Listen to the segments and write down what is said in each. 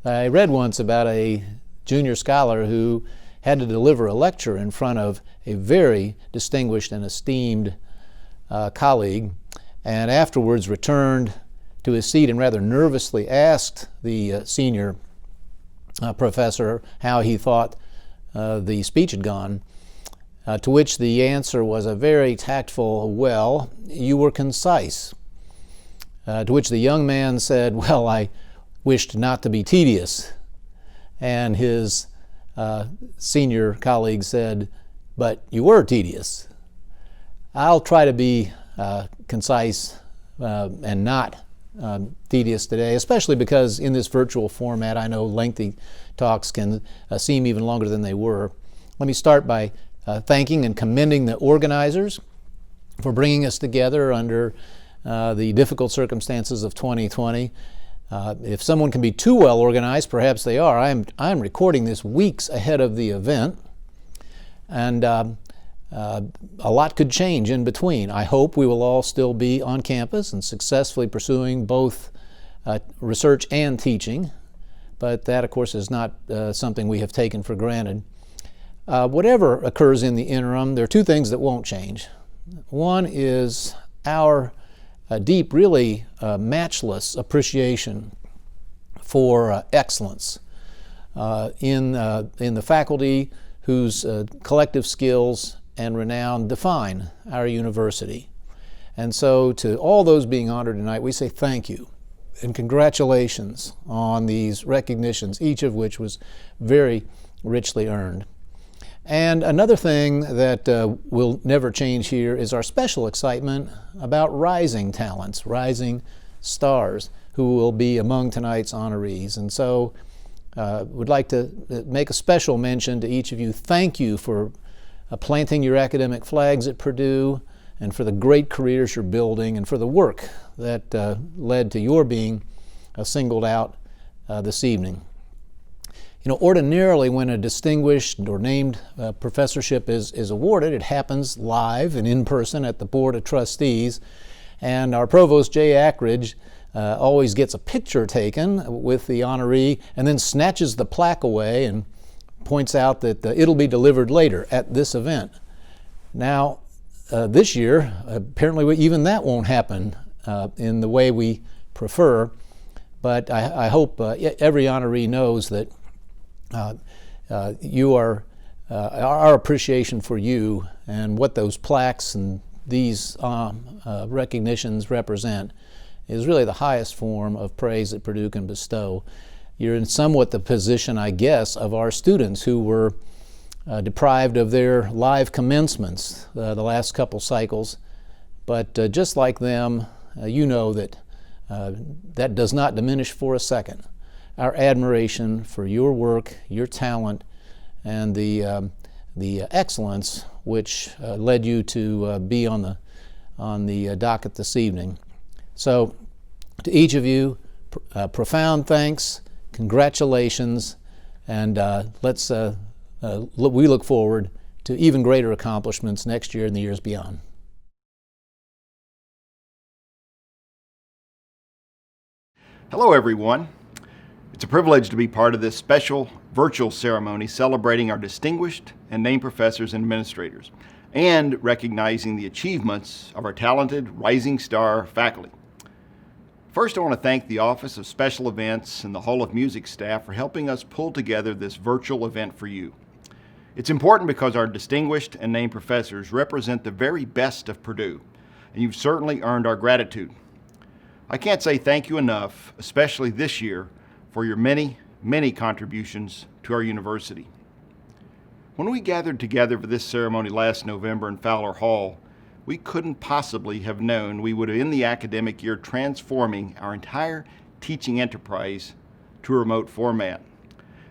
I read once about a junior scholar who had to deliver a lecture in front of a very distinguished and esteemed colleague, and afterwards returned to his seat and rather nervously asked the senior professor how he thought the speech had gone, to which the answer was a very tactful, "Well, you were concise." To which the young man said, "Well, I wished not to be tedious." And his senior colleague said, "But you were tedious." I'll try to be concise and not tedious today, especially because in this virtual format I know lengthy talks can seem even longer than they were. Let me start by thanking and commending the organizers for bringing us together under the difficult circumstances of 2020. If someone can be too well organized, perhaps they are. I'm recording this weeks ahead of the event, and a lot could change in between. I hope we will all still be on campus and successfully pursuing both research and teaching, but that, of course, is not something we have taken for granted. Whatever occurs in the interim, there are two things that won't change. One is our deep, really matchless appreciation for excellence in the faculty whose collective skills and renown define our university. And so to all those being honored tonight, we say thank you and congratulations on these recognitions, each of which was very richly earned. And another thing that will never change here is our special excitement about rising talents, rising stars who will be among tonight's honorees. And so would like to make a special mention to each of you. Thank you for planting your academic flags at Purdue and for the great careers you're building and for the work that led to your being singled out this evening. You know, ordinarily when a distinguished or named professorship is awarded, it happens live and in person at the Board of Trustees, and our Provost, Jay Akridge, always gets a picture taken with the honoree and then snatches the plaque away and points out that it'll be delivered later at this event. Now, this year, apparently even that won't happen in the way we prefer, but I hope every honoree knows that you are our appreciation for you and what those plaques and these recognitions represent is really the highest form of praise that Purdue can bestow. You're in somewhat the position, I guess, of our students who were deprived of their live commencements the last couple cycles, but just like them, you know that that does not diminish for a second our admiration for your work, your talent, and the excellence which led you to be on the docket this evening. So, to each of you, profound thanks, congratulations, and we look forward to even greater accomplishments next year and the years beyond. Hello, everyone. It's a privilege to be part of this special virtual ceremony celebrating our distinguished and named professors and administrators, and recognizing the achievements of our talented rising star faculty. First, I want to thank the Office of Special Events and the Hall of Music staff for helping us pull together this virtual event for you. It's important because our distinguished and named professors represent the very best of Purdue, and you've certainly earned our gratitude. I can't say thank you enough, especially this year, for your many, many contributions to our university. When we gathered together for this ceremony last November in Fowler Hall, we couldn't possibly have known we would end the academic year transforming our entire teaching enterprise to a remote format,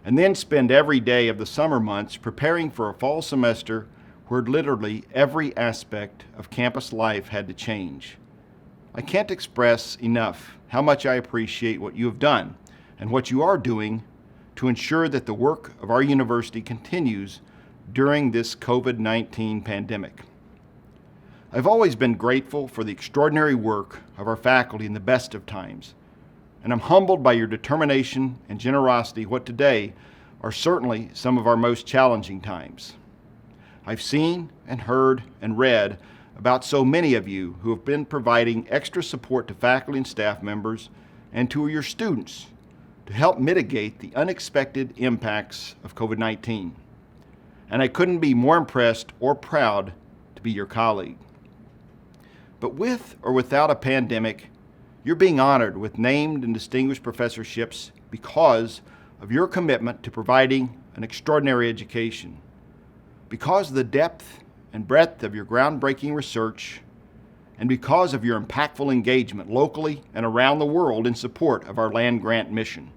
and then spend every day of the summer months preparing for a fall semester where literally every aspect of campus life had to change. I can't express enough how much I appreciate what you have done and what you are doing to ensure that the work of our university continues during this COVID-19 pandemic. I've always been grateful for the extraordinary work of our faculty in the best of times, and I'm humbled by your determination and generosity what today are certainly some of our most challenging times. I've seen and heard and read about so many of you who have been providing extra support to faculty and staff members and to your students to help mitigate the unexpected impacts of COVID-19. And I couldn't be more impressed or proud to be your colleague. But with or without a pandemic, you're being honored with named and distinguished professorships because of your commitment to providing an extraordinary education, because of the depth and breadth of your groundbreaking research, and because of your impactful engagement locally and around the world in support of our land-grant mission.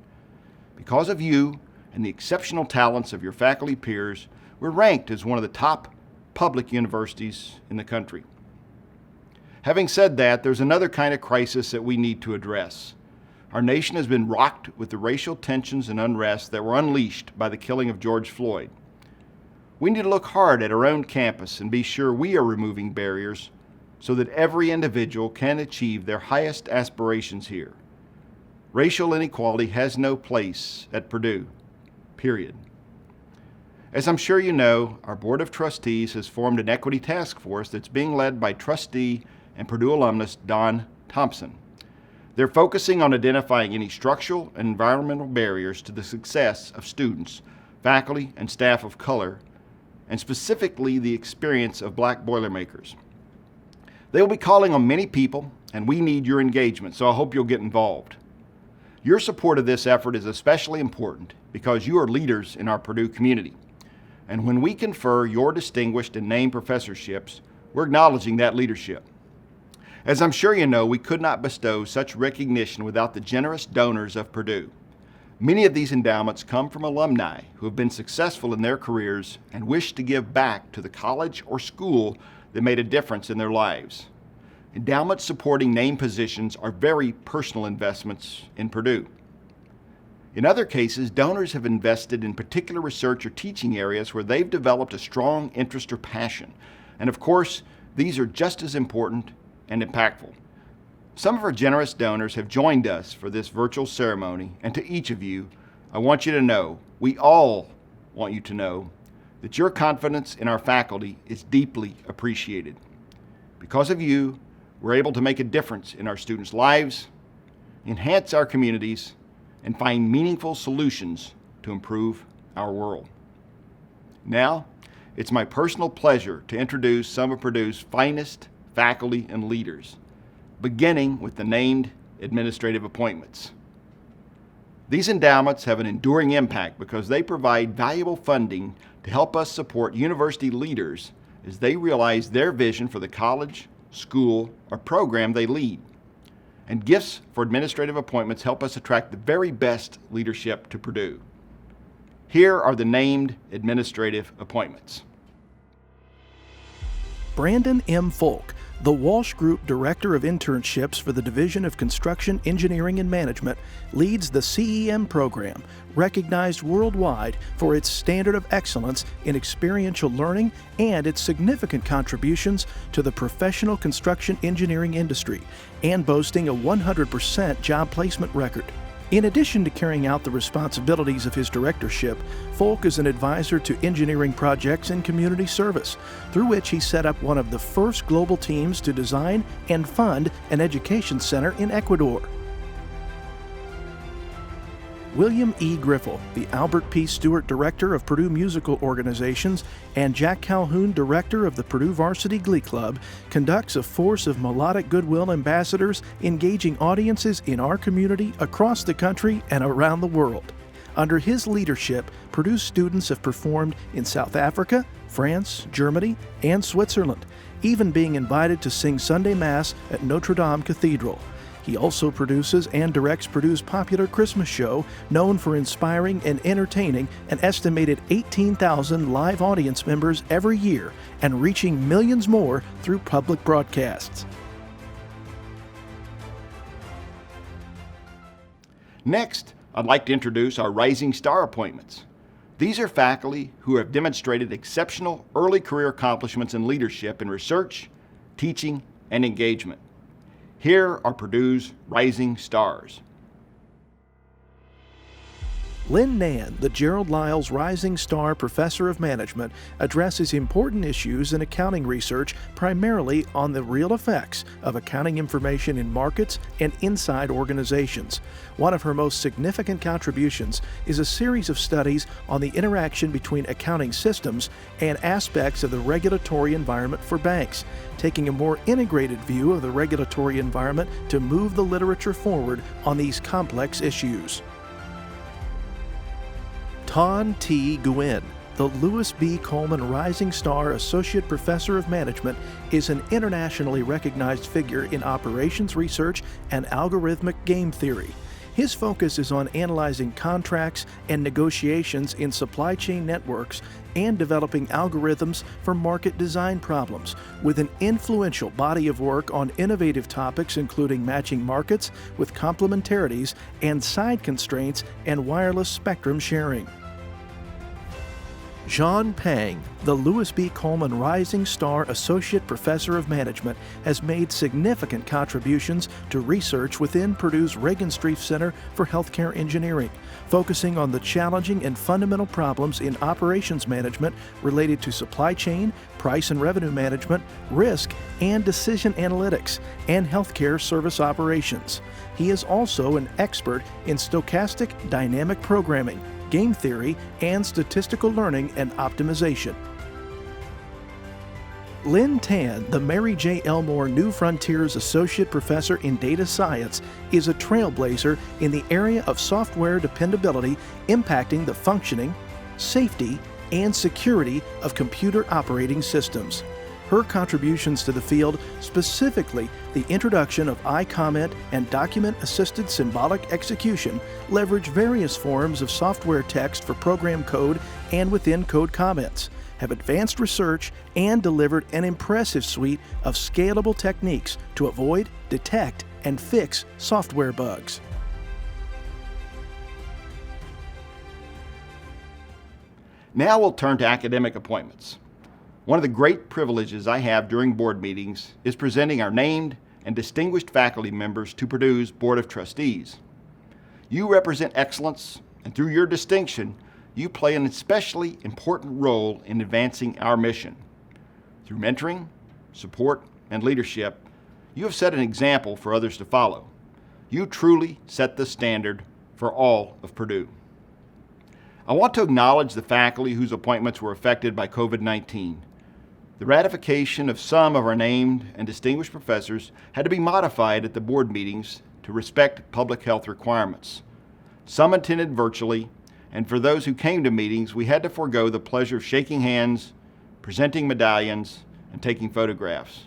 Because of you and the exceptional talents of your faculty peers, we're ranked as one of the top public universities in the country. Having said that, there's another kind of crisis that we need to address. Our nation has been rocked with the racial tensions and unrest that were unleashed by the killing of George Floyd. We need to look hard at our own campus and be sure we are removing barriers so that every individual can achieve their highest aspirations here. Racial inequality has no place at Purdue, period. As I'm sure you know, our Board of Trustees has formed an equity task force that's being led by trustee and Purdue alumnus Don Thompson. They're focusing on identifying any structural and environmental barriers to the success of students, faculty, and staff of color, and specifically the experience of Black Boilermakers. They will be calling on many people, and we need your engagement, so I hope you'll get involved. Your support of this effort is especially important because you are leaders in our Purdue community. And when we confer your distinguished and named professorships, we're acknowledging that leadership. As I'm sure you know, we could not bestow such recognition without the generous donors of Purdue. Many of these endowments come from alumni who have been successful in their careers and wish to give back to the college or school that made a difference in their lives. Endowments supporting named positions are very personal investments in Purdue. In other cases, donors have invested in particular research or teaching areas where they've developed a strong interest or passion. And of course, these are just as important and impactful. Some of our generous donors have joined us for this virtual ceremony, and to each of you, I want you to know, we all want you to know, that your confidence in our faculty is deeply appreciated. Because of you, we're able to make a difference in our students' lives, enhance our communities, and find meaningful solutions to improve our world. Now, it's my personal pleasure to introduce some of Purdue's finest faculty and leaders, beginning with the named administrative appointments. These endowments have an enduring impact because they provide valuable funding to help us support university leaders as they realize their vision for the college, school, or program they lead. And gifts for administrative appointments help us attract the very best leadership to Purdue. Here are the named administrative appointments. Brandon M. Folk, the Walsh Group Director of Internships for the Division of Construction, Engineering, and Management, leads the CEM program, recognized worldwide for its standard of excellence in experiential learning and its significant contributions to the professional construction engineering industry, and boasting a 100% job placement record. In addition to carrying out the responsibilities of his directorship, Folk is an advisor to engineering projects and community service, through which he set up one of the first global teams to design and fund an education center in Ecuador. William E. Griffel, the Albert P. Stewart Director of Purdue Musical Organizations, and Jack Calhoun, Director of the Purdue Varsity Glee Club, conducts a force of melodic goodwill ambassadors engaging audiences in our community across the country and around the world. Under his leadership, Purdue students have performed in South Africa, France, Germany, and Switzerland, even being invited to sing Sunday Mass at Notre Dame Cathedral. He also produces and directs Purdue's popular Christmas show, known for inspiring and entertaining an estimated 18,000 live audience members every year and reaching millions more through public broadcasts. Next, I'd like to introduce our Rising Star appointments. These are faculty who have demonstrated exceptional early career accomplishments in leadership in research, teaching, and engagement. Here are Purdue's Rising Stars. Lynn Nan, the Gerald Lyles Rising Star Professor of Management, addresses important issues in accounting research primarily on the real effects of accounting information in markets and inside organizations. One of her most significant contributions is a series of studies on the interaction between accounting systems and aspects of the regulatory environment for banks, taking a more integrated view of the regulatory environment to move the literature forward on these complex issues. Tan T. Nguyen, the Lewis B. Coleman Rising Star Associate Professor of Management, is an internationally recognized figure in operations research and algorithmic game theory. His focus is on analyzing contracts and negotiations in supply chain networks and developing algorithms for market design problems, with an influential body of work on innovative topics including matching markets with complementarities and side constraints and wireless spectrum sharing. John Pang, the Lewis B. Coleman Rising Star Associate Professor of Management, has made significant contributions to research within Purdue's Regenstrief Center for Healthcare Engineering, focusing on the challenging and fundamental problems in operations management related to supply chain, price and revenue management, risk, and decision analytics, and healthcare service operations. He is also an expert in stochastic dynamic programming, game theory, and statistical learning and optimization. Lynn Tan, the Mary J. Elmore New Frontiers Associate Professor in Data Science, is a trailblazer in the area of software dependability impacting the functioning, safety, and security of computer operating systems. Her contributions to the field, specifically the introduction of iComment and document-assisted symbolic execution, leverage various forms of software text for program code and within-code comments, have advanced research, and delivered an impressive suite of scalable techniques to avoid, detect, and fix software bugs. Now we'll turn to academic appointments. One of the great privileges I have during board meetings is presenting our named and distinguished faculty members to Purdue's Board of Trustees. You represent excellence, and through your distinction, you play an especially important role in advancing our mission. Through mentoring, support, and leadership, you have set an example for others to follow. You truly set the standard for all of Purdue. I want to acknowledge the faculty whose appointments were affected by COVID-19. The ratification of some of our named and distinguished professors had to be modified at the board meetings to respect public health requirements. Some attended virtually, and for those who came to meetings, we had to forego the pleasure of shaking hands, presenting medallions, and taking photographs.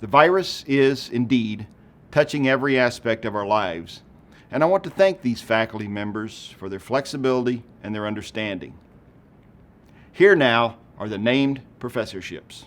The virus is, indeed, touching every aspect of our lives, and I want to thank these faculty members for their flexibility and their understanding. Here now are the named professorships.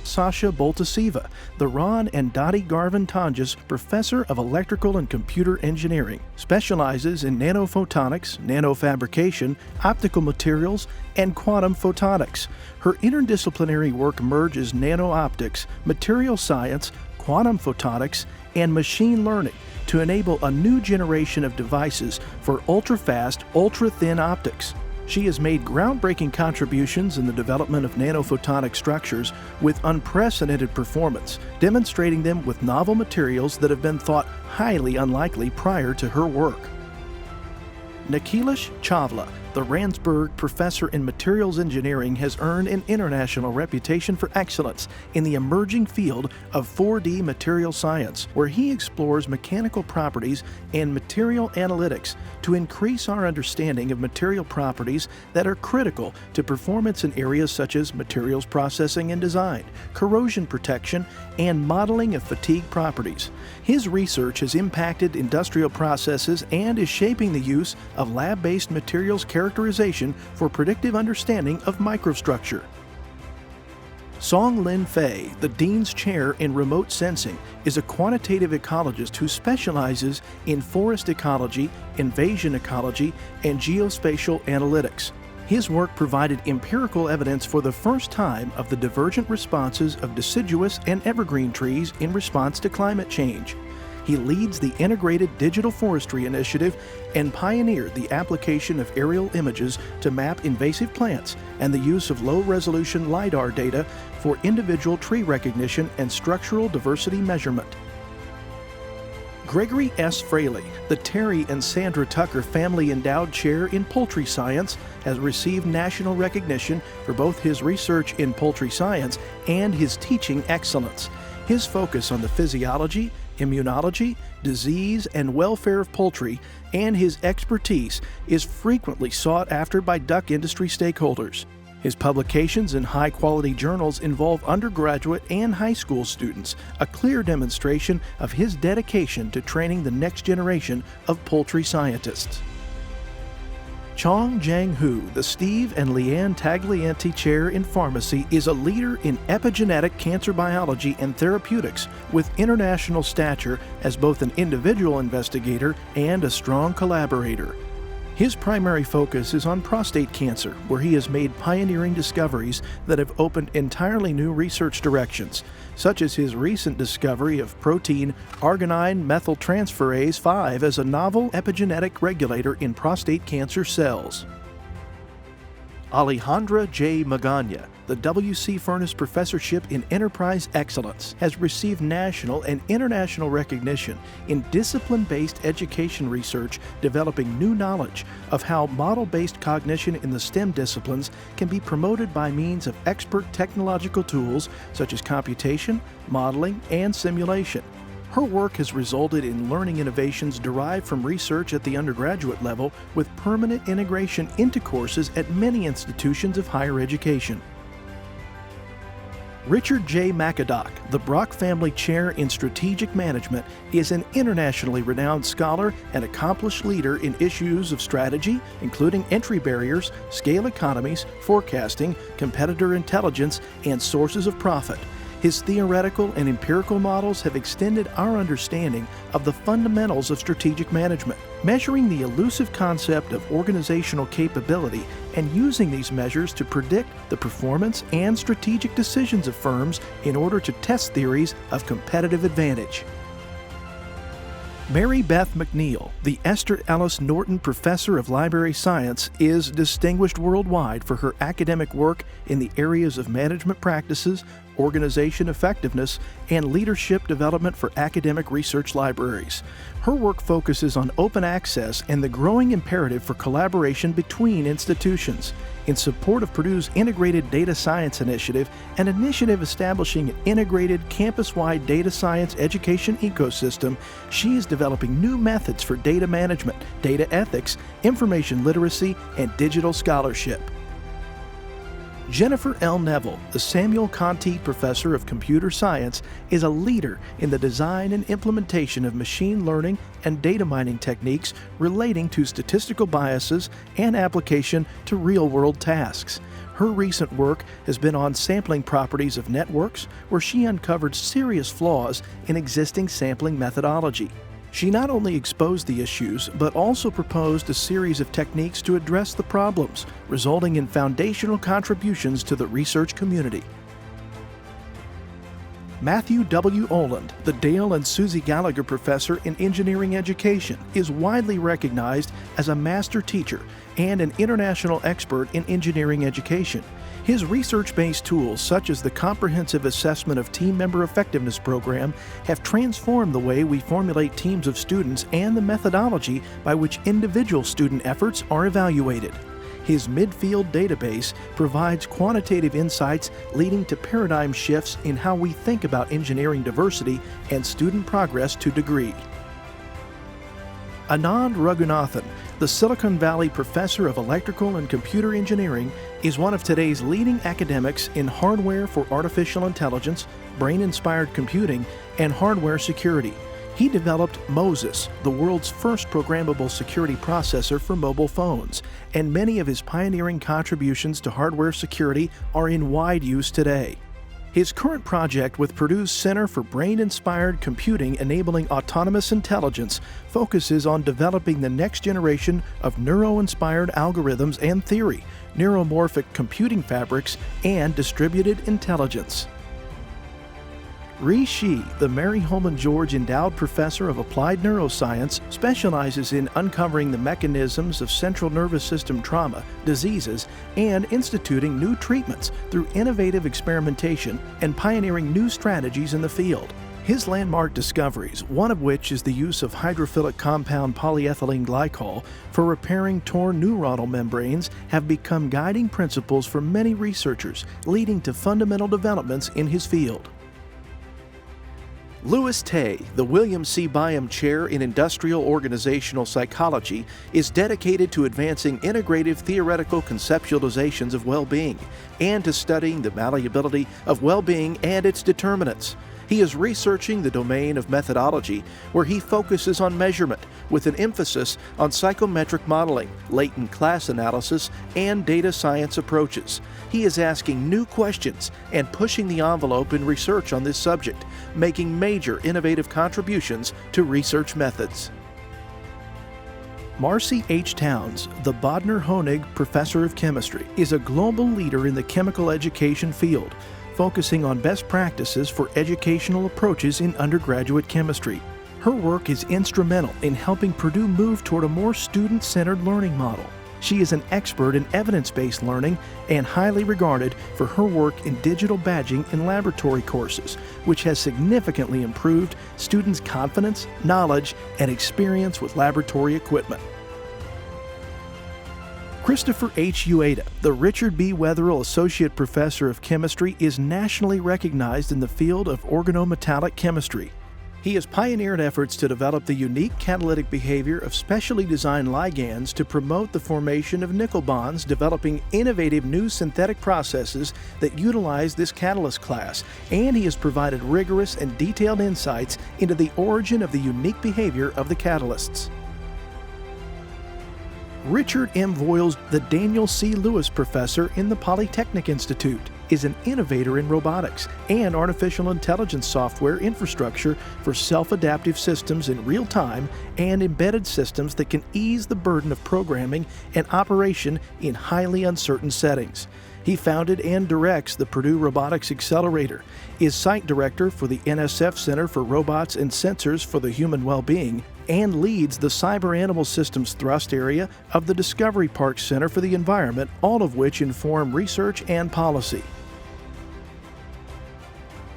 Sasha Boltasiva, the Ron and Dottie Garvin Tonjes Professor of Electrical and Computer Engineering, specializes in nanophotonics, nanofabrication, optical materials, and quantum photonics. Her interdisciplinary work merges nano-optics, material science, quantum photonics, and machine learning to enable a new generation of devices for ultra-fast, ultra-thin optics. She has made groundbreaking contributions in the development of nanophotonic structures with unprecedented performance, demonstrating them with novel materials that have been thought highly unlikely prior to her work. Nikhilesh Chawla, the Ransburg Professor in Materials Engineering, has earned an international reputation for excellence in the emerging field of 4D material science, where he explores mechanical properties and material analytics to increase our understanding of material properties that are critical to performance in areas such as materials processing and design, corrosion protection, and modeling of fatigue properties. His research has impacted industrial processes and is shaping the use of lab-based materials characterization for predictive understanding of microstructure. Song Lin Fei, the Dean's Chair in Remote Sensing, is a quantitative ecologist who specializes in forest ecology, invasion ecology, and geospatial analytics. His work provided empirical evidence for the first time of the divergent responses of deciduous and evergreen trees in response to climate change. He leads the Integrated Digital Forestry Initiative and pioneered the application of aerial images to map invasive plants and the use of low-resolution LiDAR data for individual tree recognition and structural diversity measurement. Gregory S. Fraley, the Terry and Sandra Tucker Family Endowed Chair in Poultry Science, has received national recognition for both his research in poultry science and his teaching excellence. His focus on the physiology, immunology, disease, and welfare of poultry, and his expertise is frequently sought after by duck industry stakeholders. His publications in high-quality journals involve undergraduate and high school students, a clear demonstration of his dedication to training the next generation of poultry scientists. Chong Jang Hu, the Steve and Leanne Taglianti Chair in Pharmacy, is a leader in epigenetic cancer biology and therapeutics with international stature as both an individual investigator and a strong collaborator. His primary focus is on prostate cancer, where he has made pioneering discoveries that have opened entirely new research directions, such as his recent discovery of protein arginine methyltransferase 5 as a novel epigenetic regulator in prostate cancer cells. Alejandra J. Magana, the W.C. Furness Professorship in Enterprise Excellence, has received national and international recognition in discipline-based education research developing new knowledge of how model-based cognition in the STEM disciplines can be promoted by means of expert technological tools such as computation, modeling, and simulation. Her work has resulted in learning innovations derived from research at the undergraduate level with permanent integration into courses at many institutions of higher education. Richard J. McAdock, the Brock Family Chair in Strategic Management, is an internationally renowned scholar and accomplished leader in issues of strategy, including entry barriers, scale economies, forecasting, competitor intelligence, and sources of profit. His theoretical and empirical models have extended our understanding of the fundamentals of strategic management, measuring the elusive concept of organizational capability and using these measures to predict the performance and strategic decisions of firms in order to test theories of competitive advantage. Mary Beth McNeil, the Esther Ellis Norton Professor of Library Science, is distinguished worldwide for her academic work in the areas of management practices, organization effectiveness, and leadership development for academic research libraries. Her work focuses on open access and the growing imperative for collaboration between institutions. In support of Purdue's Integrated Data Science Initiative, an initiative establishing an integrated campus-wide data science education ecosystem, she is developing new methods for data management, data ethics, information literacy, and digital scholarship. Jennifer L. Neville, the Samuel Conti Professor of Computer Science, is a leader in the design and implementation of machine learning and data mining techniques relating to statistical biases and application to real-world tasks. Her recent work has been on sampling properties of networks, where she uncovered serious flaws in existing sampling methodology. She not only exposed the issues, but also proposed a series of techniques to address the problems, resulting in foundational contributions to the research community. Matthew W. Oland, the Dale and Susie Gallagher Professor in Engineering Education, is widely recognized as a master teacher and an international expert in engineering education. His research-based tools, such as the Comprehensive Assessment of Team Member Effectiveness Program, have transformed the way we formulate teams of students and the methodology by which individual student efforts are evaluated. His midfield database provides quantitative insights leading to paradigm shifts in how we think about engineering diversity and student progress to degree. Anand Raghunathan, the Silicon Valley Professor of Electrical and Computer Engineering, is one of today's leading academics in hardware for artificial intelligence, brain-inspired computing, and hardware security. He developed Moses, the world's first programmable security processor for mobile phones, and many of his pioneering contributions to hardware security are in wide use today. His current project with Purdue's Center for Brain-Inspired Computing Enabling Autonomous Intelligence focuses on developing the next generation of neuro-inspired algorithms and theory, neuromorphic computing fabrics, and distributed intelligence. Ree Shih, the Mary Holman George Endowed Professor of Applied Neuroscience, specializes in uncovering the mechanisms of central nervous system trauma, diseases, and instituting new treatments through innovative experimentation and pioneering new strategies in the field. His landmark discoveries, one of which is the use of hydrophilic compound polyethylene glycol for repairing torn neuronal membranes, have become guiding principles for many researchers, leading to fundamental developments in his field. Louis Tay, the William C. Byam Chair in Industrial Organizational Psychology, is dedicated to advancing integrative theoretical conceptualizations of well-being and to studying the malleability of well-being and its determinants. He is researching the domain of methodology, where he focuses on measurement, with an emphasis on psychometric modeling, latent class analysis, and data science approaches. He is asking new questions and pushing the envelope in research on this subject, making major innovative contributions to research methods. Marcy H. Towns, the Bodner-Honig Professor of Chemistry, is a global leader in the chemical education field, focusing on best practices for educational approaches in undergraduate chemistry. Her work is instrumental in helping Purdue move toward a more student-centered learning model. She is an expert in evidence-based learning and highly regarded for her work in digital badging in laboratory courses, which has significantly improved students' confidence, knowledge, and experience with laboratory equipment. Christopher H. Ueda, the Richard B. Wetherill Associate Professor of Chemistry, is nationally recognized in the field of organometallic chemistry. He has pioneered efforts to develop the unique catalytic behavior of specially designed ligands to promote the formation of nickel bonds, developing innovative new synthetic processes that utilize this catalyst class, and he has provided rigorous and detailed insights into the origin of the unique behavior of the catalysts. Richard M. Voiles, the Daniel C. Lewis Professor in the Polytechnic Institute, is an innovator in robotics and artificial intelligence software infrastructure for self-adaptive systems in real time and embedded systems that can ease the burden of programming and operation in highly uncertain settings. He founded and directs the Purdue Robotics Accelerator, is site director for the NSF Center for Robots and Sensors for the Human Well-Being, and leads the Cyber Animal Systems Thrust area of the Discovery Park Center for the Environment, all of which inform research and policy.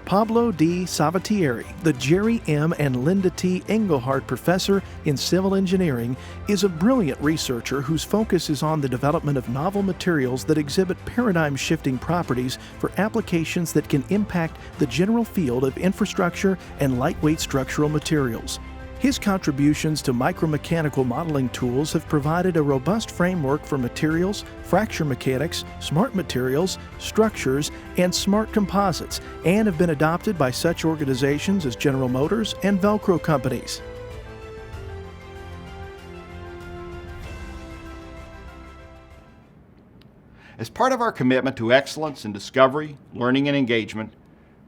Pablo D. Savatieri, the Jerry M. and Linda T. Engelhardt Professor in Civil Engineering, is a brilliant researcher whose focus is on the development of novel materials that exhibit paradigm-shifting properties for applications that can impact the general field of infrastructure and lightweight structural materials. His contributions to micromechanical modeling tools have provided a robust framework for materials, fracture mechanics, smart materials, structures, and smart composites, and have been adopted by such organizations as General Motors and Velcro companies. As part of our commitment to excellence in discovery, learning, and engagement,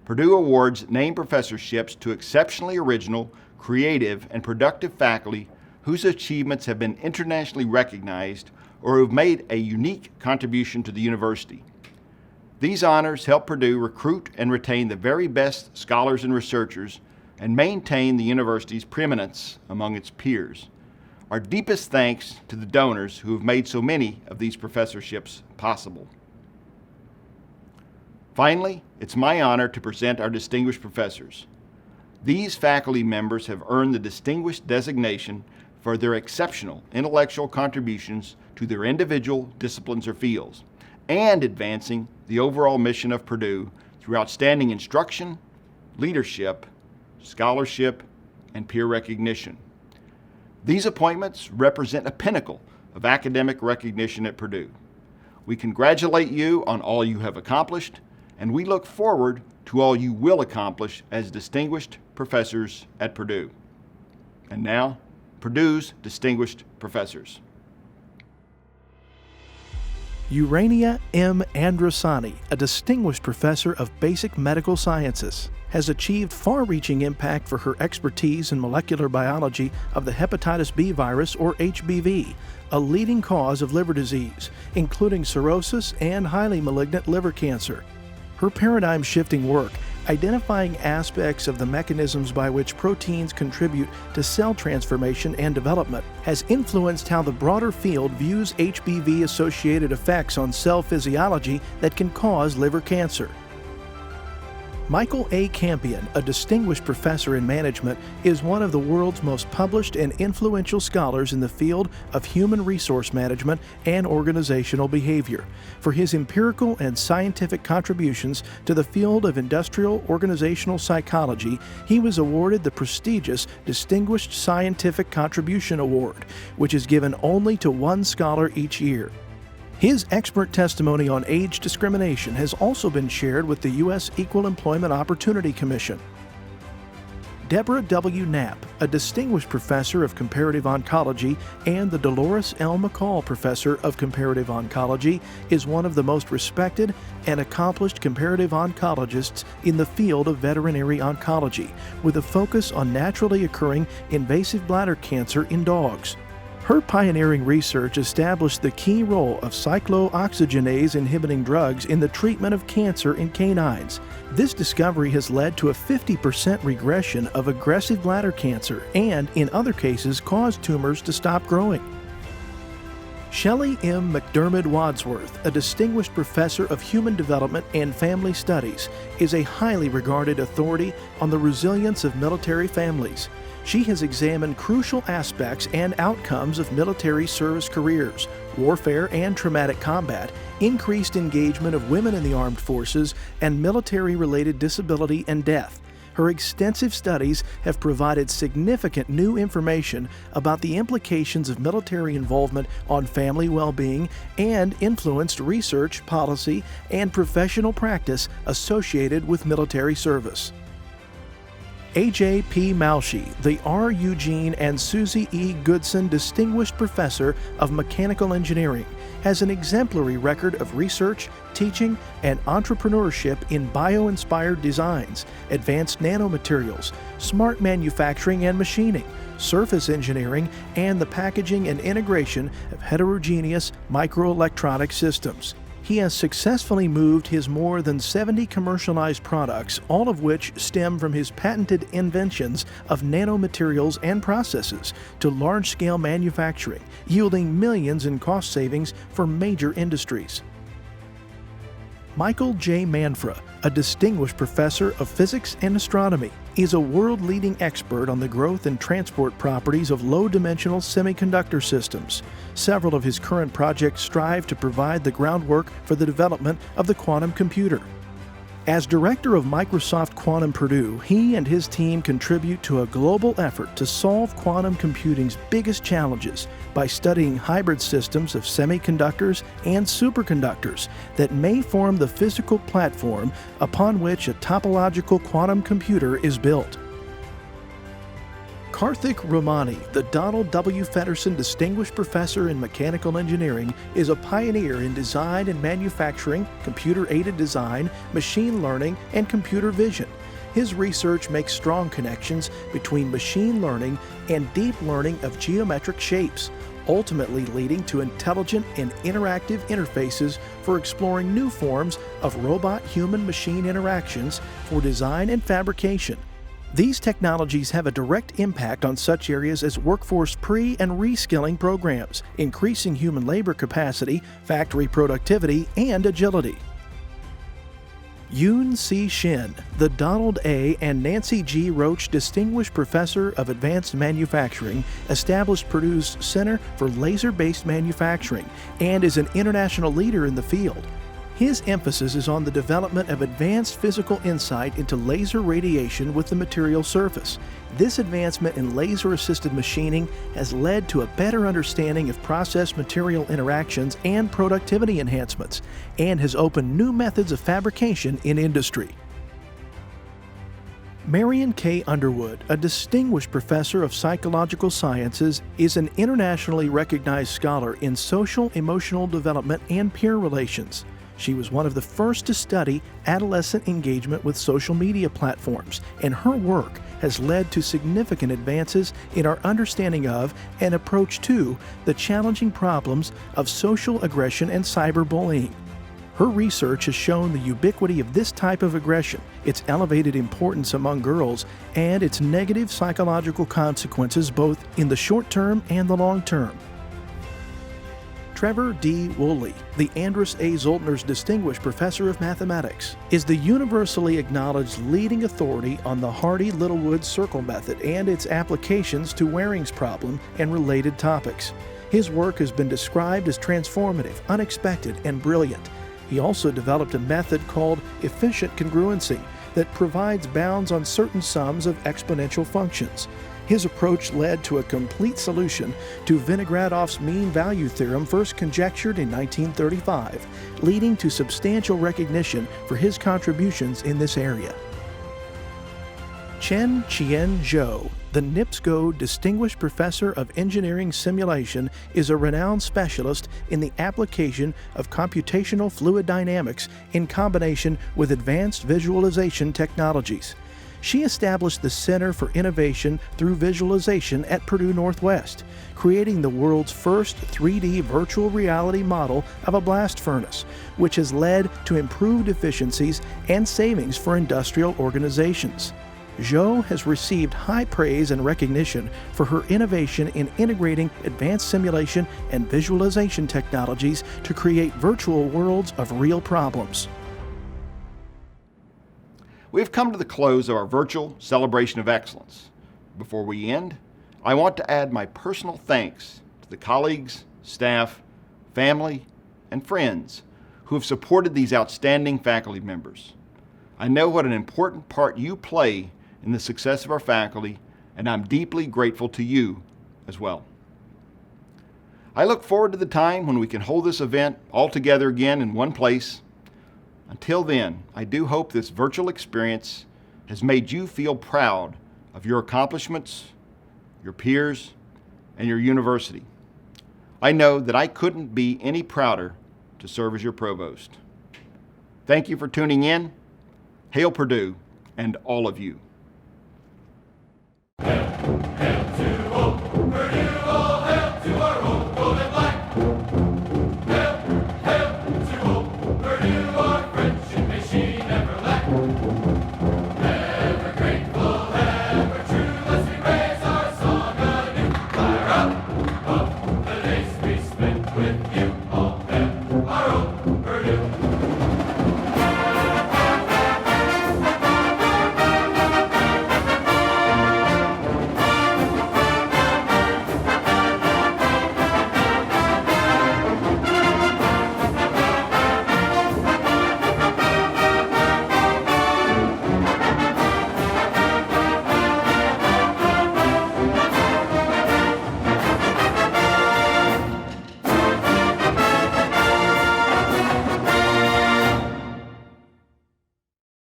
Purdue awards named professorships to exceptionally original, creative, and productive faculty whose achievements have been internationally recognized or who have made a unique contribution to the university. These honors help Purdue recruit and retain the very best scholars and researchers and maintain the university's preeminence among its peers. Our deepest thanks to the donors who have made so many of these professorships possible. Finally, it's my honor to present our distinguished professors. These faculty members have earned the distinguished designation for their exceptional intellectual contributions to their individual disciplines or fields, and advancing the overall mission of Purdue through outstanding instruction, leadership, scholarship, and peer recognition. These appointments represent a pinnacle of academic recognition at Purdue. We congratulate you on all you have accomplished, and we look forward to all you will accomplish as distinguished professors at Purdue. And now, Purdue's distinguished professors. Urania M. Andrasani, a distinguished professor of basic medical sciences, has achieved far-reaching impact for her expertise in molecular biology of the hepatitis B virus, or HBV, a leading cause of liver disease, including cirrhosis and highly malignant liver cancer. Her paradigm-shifting work identifying aspects of the mechanisms by which proteins contribute to cell transformation and development has influenced how the broader field views HBV-associated effects on cell physiology that can cause liver cancer. Michael A. Campion, a distinguished professor in management, is one of the world's most published and influential scholars in the field of human resource management and organizational behavior. For his empirical and scientific contributions to the field of industrial organizational psychology, he was awarded the prestigious Distinguished Scientific Contribution Award, which is given only to one scholar each year. His expert testimony on age discrimination has also been shared with the U.S. Equal Employment Opportunity Commission. Deborah W. Knapp, a distinguished professor of comparative oncology and the Dolores L. McCall Professor of Comparative Oncology, is one of the most respected and accomplished comparative oncologists in the field of veterinary oncology, with a focus on naturally occurring invasive bladder cancer in dogs. Her pioneering research established the key role of cyclooxygenase inhibiting drugs in the treatment of cancer in canines. This discovery has led to a 50% regression of aggressive bladder cancer and, in other cases, caused tumors to stop growing. Shelley M. McDermott Wadsworth, a distinguished professor of human development and family studies, is a highly regarded authority on the resilience of military families. She has examined crucial aspects and outcomes of military service careers, warfare and traumatic combat, increased engagement of women in the armed forces, and military-related disability and death. Her extensive studies have provided significant new information about the implications of military involvement on family well-being and influenced research, policy, and professional practice associated with military service. A.J. P. Malshi, the R. Eugene and Susie E. Goodson Distinguished Professor of Mechanical Engineering, has an exemplary record of research, teaching, and entrepreneurship in bio-inspired designs, advanced nanomaterials, smart manufacturing and machining, surface engineering, and the packaging and integration of heterogeneous microelectronic systems. He has successfully moved his more than 70 commercialized products, all of which stem from his patented inventions of nanomaterials and processes, to large-scale manufacturing, yielding millions in cost savings for major industries. Michael J. Manfra, a distinguished professor of physics and astronomy, is a world-leading expert on the growth and transport properties of low-dimensional semiconductor systems. Several of his current projects strive to provide the groundwork for the development of the quantum computer. As director of Microsoft Quantum Purdue, he and his team contribute to a global effort to solve quantum computing's biggest challenges by studying hybrid systems of semiconductors and superconductors that may form the physical platform upon which a topological quantum computer is built. Karthik Ramani, the Donald W. Feddersen Distinguished Professor in Mechanical Engineering, is a pioneer in design and manufacturing, computer-aided design, machine learning, and computer vision. His research makes strong connections between machine learning and deep learning of geometric shapes, ultimately leading to intelligent and interactive interfaces for exploring new forms of robot-human-machine interactions for design and fabrication. These technologies have a direct impact on such areas as workforce pre- and reskilling programs, increasing human labor capacity, factory productivity, and agility. Yoon C. Shin, the Donald A. and Nancy G. Roach Distinguished Professor of Advanced Manufacturing, established Purdue's Center for Laser-Based Manufacturing and is an international leader in the field. His emphasis is on the development of advanced physical insight into laser radiation with the material surface. This advancement in laser-assisted machining has led to a better understanding of process material interactions and productivity enhancements, and has opened new methods of fabrication in industry. Marion K. Underwood, a distinguished professor of psychological sciences, is an internationally recognized scholar in social emotional development and peer relations. She was one of the first to study adolescent engagement with social media platforms, and her work has led to significant advances in our understanding of and approach to the challenging problems of social aggression and cyberbullying. Her research has shown the ubiquity of this type of aggression, its elevated importance among girls, and its negative psychological consequences both in the short term and the long term. Trevor D. Woolley, the Andrus A. Zoltner's Distinguished Professor of Mathematics, is the universally acknowledged leading authority on the Hardy-Littlewood circle method and its applications to Waring's problem and related topics. His work has been described as transformative, unexpected, and brilliant. He also developed a method called efficient congruency that provides bounds on certain sums of exponential functions. His approach led to a complete solution to Vinogradov's mean value theorem, first conjectured in 1935, leading to substantial recognition for his contributions in this area. Chen Chien Zhou, the NIPSCO Distinguished Professor of Engineering Simulation, is a renowned specialist in the application of computational fluid dynamics in combination with advanced visualization technologies. She established the Center for Innovation through Visualization at Purdue Northwest, creating the world's first 3D virtual reality model of a blast furnace, which has led to improved efficiencies and savings for industrial organizations. Zhou has received high praise and recognition for her innovation in integrating advanced simulation and visualization technologies to create virtual worlds of real problems. We've come to the close of our virtual celebration of excellence. Before we end, I want to add my personal thanks to the colleagues, staff, family, and friends who have supported these outstanding faculty members. I know what an important part you play in the success of our faculty, and I'm deeply grateful to you as well. I look forward to the time when we can hold this event all together again in one place. Until then, I do hope this virtual experience has made you feel proud of your accomplishments, your peers, and your university. I know that I couldn't be any prouder to serve as your provost. Thank you for tuning in. Hail Purdue and all of you. Purdue, our friendship, may she never lack.